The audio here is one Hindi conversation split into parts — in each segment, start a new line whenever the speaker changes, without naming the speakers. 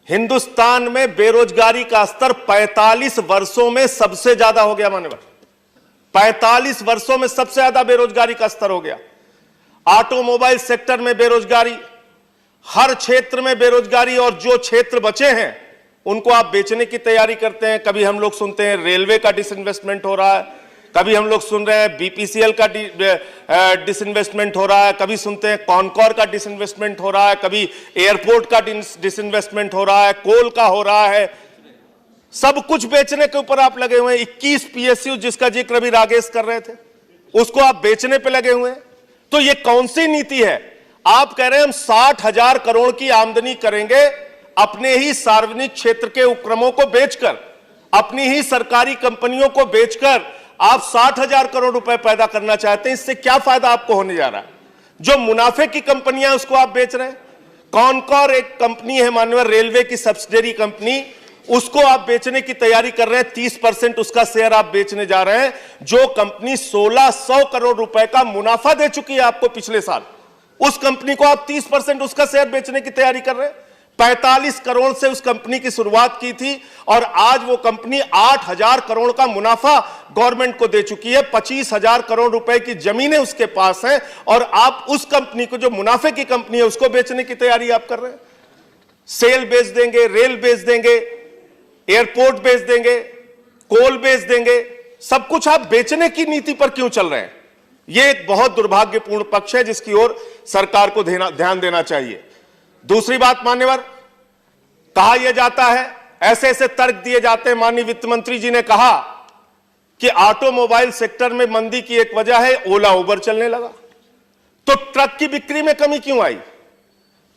हिंदुस्तान में बेरोजगारी का स्तर 45 वर्षों में सबसे ज्यादा हो गया। मान्यवर, 45 वर्षों में सबसे ज्यादा बेरोजगारी का स्तर हो गया। ऑटोमोबाइल सेक्टर में बेरोजगारी, हर क्षेत्र में बेरोजगारी, और जो क्षेत्र बचे हैं उनको आप बेचने की तैयारी करते हैं। कभी हम लोग सुनते हैं रेलवे का डिसइन्वेस्टमेंट हो रहा है, कभी हम लोग सुन रहे हैं बीपीसीएल का डिसइन्वेस्टमेंट हो रहा है, कभी सुनते हैं कॉनकॉर का डिसइन्वेस्टमेंट हो रहा है, कभी एयरपोर्ट का डिसइन्वेस्टमेंट हो रहा है, कोल का हो रहा है। सब कुछ बेचने के ऊपर आप लगे हुए हैं। 21 पीएसयू जिसका जिक्र अभी राकेश कर रहे थे, उसको आप बेचने पे लगे हुए हैं। तो ये कौन सी नीति है? आप कह रहे हैं हम 60,000 करोड़ की आमदनी करेंगे अपने ही सार्वजनिक क्षेत्र के उपक्रमों को बेचकर, अपनी ही सरकारी कंपनियों को बेचकर आप 60,000 करोड़ रुपए पैदा करना चाहते हैं। इससे क्या फायदा आपको होने जा रहा है? जो मुनाफे की कंपनियां उसको आप बेच रहे हैं। कॉनकॉर एक कंपनी है माननीय रेलवे की सब्सिडरी कंपनी, उसको आप बेचने की तैयारी कर रहे हैं। 30% उसका शेयर आप बेचने जा रहे हैं। जो कंपनी 1600 करोड़ रुपए का मुनाफा दे चुकी है आपको पिछले साल, उस कंपनी को आप 30% उसका शेयर बेचने की तैयारी कर रहे हैं। 45 करोड़ से उस कंपनी की शुरुआत की थी और आज वो कंपनी 8,000 करोड़ का मुनाफा गवर्नमेंट को दे चुकी है। 25,000 करोड़ रुपए की जमीनें उसके पास हैं और आप उस कंपनी को, जो मुनाफे की कंपनी है, उसको बेचने की तैयारी आप कर रहे हैं। सेल बेच देंगे, रेल बेच देंगे, एयरपोर्ट बेच देंगे, कोल बेच देंगे। सब कुछ आप बेचने की नीति पर क्यों चल रहे हैं? यह एक बहुत दुर्भाग्यपूर्ण पक्ष है जिसकी ओर सरकार को ध्यान देना चाहिए। दूसरी बात मान्यवर, कहा यह जाता है, ऐसे ऐसे तर्क दिए जाते हैं। माननीय वित्त मंत्री जी ने कहा कि ऑटोमोबाइल सेक्टर में मंदी की एक वजह है ओला उबर चलने लगा। तो ट्रक की बिक्री में कमी क्यों आई?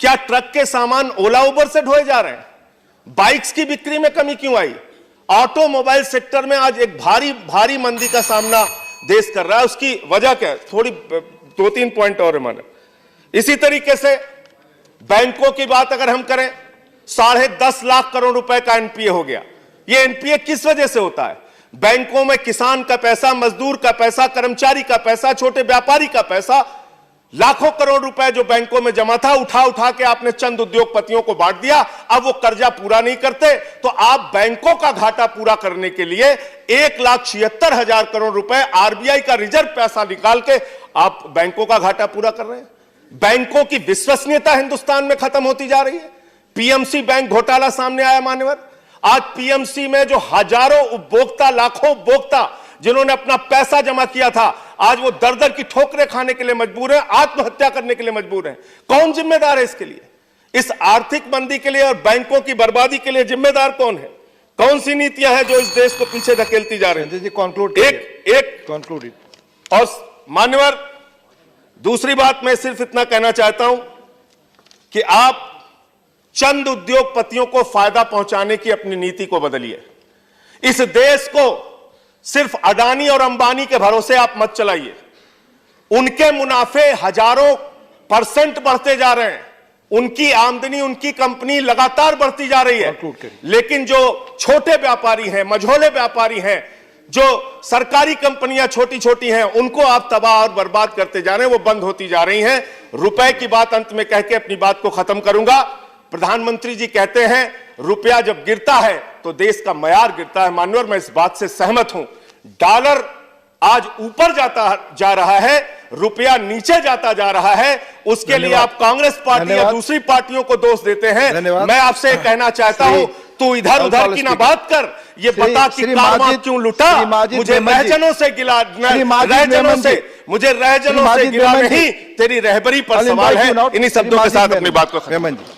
क्या ट्रक के सामान ओला उबर से ढोए जा रहे हैं? बाइक्स की बिक्री में कमी क्यों आई? ऑटोमोबाइल सेक्टर में आज एक भारी मंदी का सामना देश कर रहा है। उसकी वजह क्या है? थोड़ी 2-3 पॉइंट और है माने। इसी तरीके से बैंकों की बात अगर हम करें, 10.5 लाख करोड़ रुपए का एनपीए हो गया। यह एनपीए किस वजह से होता है? बैंकों में किसान का पैसा, मजदूर का पैसा, कर्मचारी का पैसा, छोटे व्यापारी का पैसा, लाखों करोड़ रुपए जो बैंकों में जमा था, उठा के आपने चंद उद्योगपतियों को बांट दिया। अब वो कर्जा पूरा नहीं करते तो आप बैंकों का घाटा पूरा करने के लिए 1,76,000 करोड़ रुपए आरबीआई का रिजर्व पैसा निकाल के आप बैंकों का घाटा पूरा कर रहे हैं। बैंकों की विश्वसनीयता हिंदुस्तान में खत्म होती जा रही है। पीएमसी बैंक घोटाला सामने आया मान्यवर। आज पीएमसी में जो हजारों उपभोक्ता, लाखों उपभोक्ता जिन्होंने अपना पैसा जमा किया था, आज वो दर की ठोकरें खाने के लिए मजबूर हैं, आत्महत्या करने के लिए मजबूर हैं। कौन जिम्मेदार है इसके लिए? इस आर्थिक मंदी के लिए और बैंकों की बर्बादी के लिए जिम्मेदार कौन है? कौन सी नीतियां हैं जो इस देश को पीछे धकेलती जा रही हैं? और मान्यवर, दूसरी बात मैं सिर्फ इतना कहना चाहता हूं कि आप चंद उद्योगपतियों को फायदा पहुंचाने की अपनी नीति को बदलिए। इस देश को सिर्फ अडानी और अंबानी के भरोसे आप मत चलाइए। उनके मुनाफे हजारों % बढ़ते जा रहे हैं, उनकी आमदनी, उनकी कंपनी लगातार बढ़ती जा रही है। लेकिन जो छोटे व्यापारी हैं, मझोले व्यापारी हैं, जो सरकारी कंपनियां छोटी छोटी हैं, उनको आप तबाह और बर्बाद करते जा रहे हैं, वो बंद होती जा रही हैं। रुपए की बात अंत में कह के अपनी बात को खत्म करूंगा। प्रधानमंत्री जी कहते हैं रुपया जब गिरता है तो देश का मयार गिरता है। मान्यवर, मैं इस बात से सहमत हूं। डॉलर आज ऊपर जा रहा है, रुपया नीचे जाता जा रहा है। उसके लिए आप कांग्रेस पार्टी या दूसरी पार्टियों को दोष देते हैं। मैं आपसे कहना चाहता हूं, तू इधर उधर की ना बात कर, ये बता कि कारवां क्यों लुटा। मुझे रहजनों से गिला नहीं, तेरी रहबरी पर सवाल है। इन्हीं शब्दों के साथ अपनी बात को